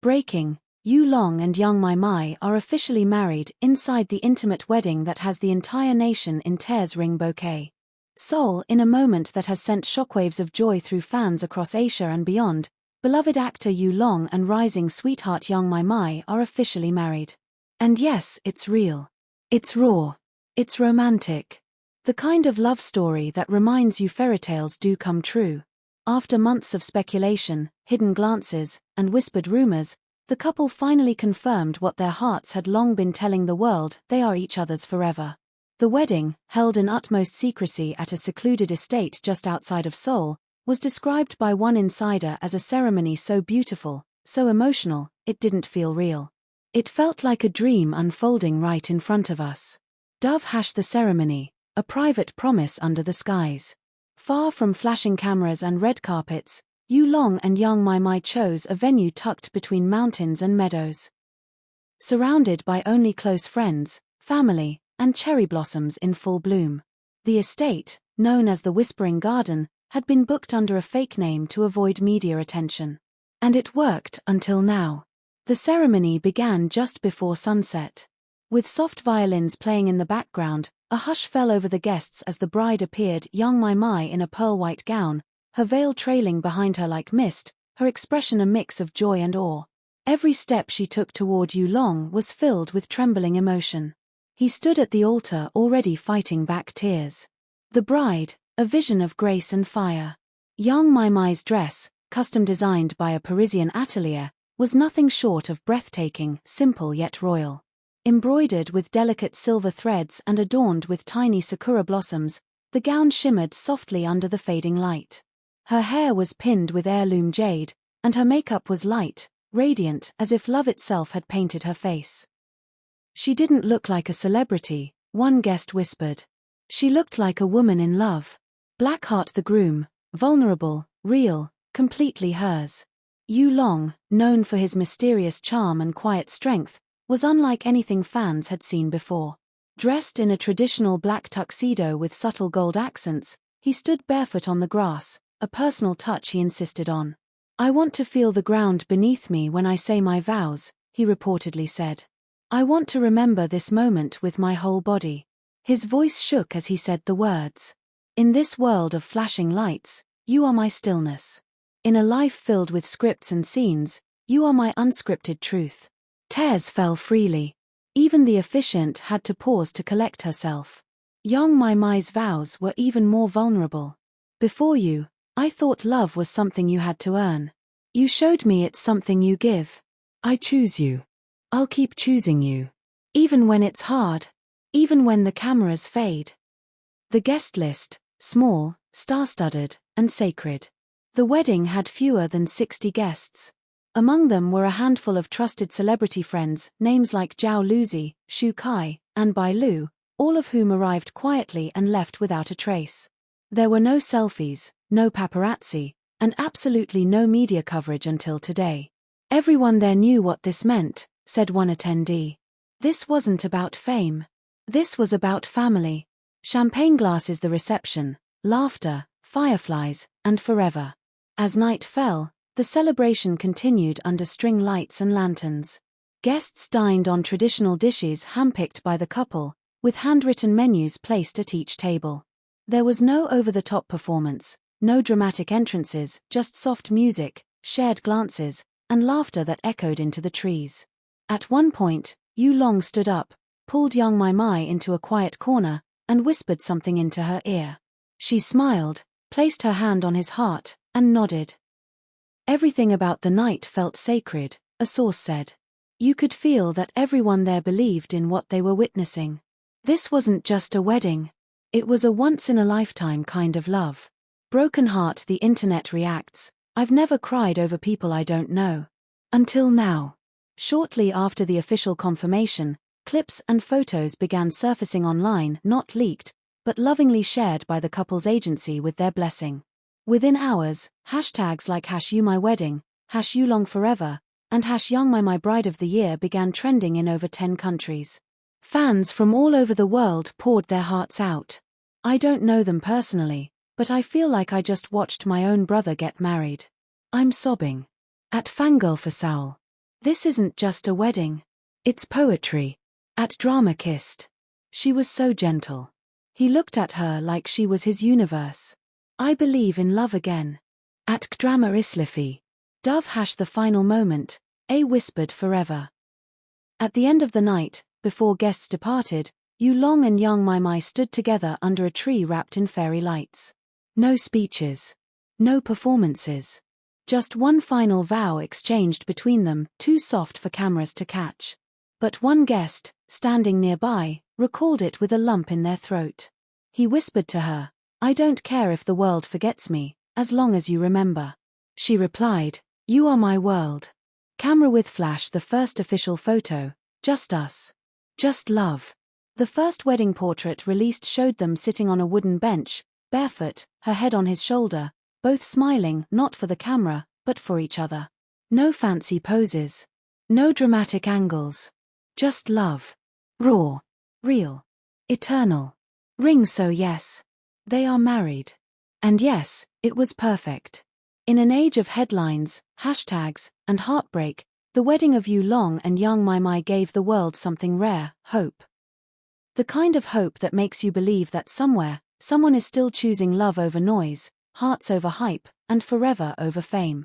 Breaking, Yu Long and Yang Mai are officially married inside the intimate wedding that has the entire nation in tears ring bouquet. Seoul, in a moment that has sent shockwaves of joy through fans across Asia and beyond, beloved actor Yu Long and rising sweetheart Yang Mai are officially married. And yes, it's real. It's raw. It's romantic. The kind of love story that reminds you fairytales do come true. After months of speculation, hidden glances, and whispered rumors, the couple finally confirmed what their hearts had long been telling the world: they are each other's forever. The wedding, held in utmost secrecy at a secluded estate just outside of Seoul, was described by one insider as a ceremony so beautiful, so emotional, it didn't feel real. It felt like a dream unfolding right in front of us. The ceremony, a private promise under the skies. Far from flashing cameras and red carpets, Yu Long and Yang Mai chose a venue tucked between mountains and meadows. Surrounded by only close friends, family, and cherry blossoms in full bloom. The estate, known as the Whispering Garden, had been booked under a fake name to avoid media attention. And it worked until now. The ceremony began just before sunset. With soft violins playing in the background, a hush fell over the guests as the bride appeared, Yang Mai in a pearl-white gown, her veil trailing behind her like mist, her expression a mix of joy and awe. Every step she took toward Yu Long was filled with trembling emotion. He stood at the altar already fighting back tears. The bride, a vision of grace and fire. Yang Mai's dress, custom designed by a Parisian atelier, was nothing short of breathtaking, simple yet royal. Embroidered with delicate silver threads and adorned with tiny sakura blossoms, the gown shimmered softly under the fading light. Her hair was pinned with heirloom jade, and her makeup was light, radiant as if love itself had painted her face. She didn't look like a celebrity, one guest whispered. She looked like a woman in love. Blackheart the groom, vulnerable, real, completely hers. Yu Long, known for his mysterious charm and quiet strength, was unlike anything fans had seen before. Dressed in a traditional black tuxedo with subtle gold accents, he stood barefoot on the grass, a personal touch he insisted on. "I want to feel the ground beneath me when I say my vows," he reportedly said. "I want to remember this moment with my whole body." His voice shook as he said the words. "In this world of flashing lights, you are my stillness. In a life filled with scripts and scenes, you are my unscripted truth." Tears fell freely. Even the officiant had to pause to collect herself. Yang Mai's vows were even more vulnerable. "Before you, I thought love was something you had to earn. You showed me it's something you give. I choose you. I'll keep choosing you. Even when it's hard. Even when the cameras fade." The guest list, small, star-studded, and sacred. The wedding had fewer than 60 guests. Among them were a handful of trusted celebrity friends, names like Zhao Luzi, Shu Kai, and Bai Lu, all of whom arrived quietly and left without a trace. There were no selfies, no paparazzi, and absolutely no media coverage until today. "Everyone there knew what this meant," said one attendee. "This wasn't about fame. This was about family. Champagne glasses the reception, laughter, fireflies, and forever." As night fell, the celebration continued under string lights and lanterns. Guests dined on traditional dishes handpicked by the couple, with handwritten menus placed at each table. There was no over-the-top performance, no dramatic entrances, just soft music, shared glances, and laughter that echoed into the trees. At one point, Yu Long stood up, pulled Yang Mai into a quiet corner, and whispered something into her ear. She smiled, placed her hand on his heart, and nodded. "Everything about the night felt sacred," a source said. "You could feel that everyone there believed in what they were witnessing. This wasn't just a wedding. It was a once-in-a-lifetime kind of love." Broken heart, the internet reacts. "I've never cried over people I don't know. Until now." Shortly after the official confirmation, clips and photos began surfacing online, not leaked, but lovingly shared by the couple's agency with their blessing. Within hours, hashtags like #YouMyWedding, #YouLongForever, and #YoungMyBride of the Year began trending in over 10 countries. Fans from all over the world poured their hearts out. "I don't know them personally, but I feel like I just watched my own brother get married. I'm sobbing." At Fangirl for Seoul. This isn't just a wedding. It's poetry. At Dramakist. She was so gentle. He looked at her like she was his universe. I believe in love again. At Kdrama Islifi. Dove # the final moment, A whispered forever. At the end of the night, before guests departed, Yulong and Yang Mai stood together under a tree wrapped in fairy lights. No speeches. No performances. Just one final vow exchanged between them, too soft for cameras to catch. But one guest, standing nearby, recalled it with a lump in their throat. He whispered to her, "I don't care if the world forgets me, as long as you remember." She replied, "You are my world." Camera with flash the first official photo, just us. Just love. The first wedding portrait released showed them sitting on a wooden bench, barefoot, her head on his shoulder, both smiling not for the camera, but for each other. No fancy poses. No dramatic angles. Just love. Raw. Real. Eternal. Ring so yes. They are married. And yes, it was perfect. In an age of headlines, hashtags, and heartbreak, the wedding of Yulong and Yang Mai gave the world something rare, hope. The kind of hope that makes you believe that somewhere, someone is still choosing love over noise, hearts over hype, and forever over fame.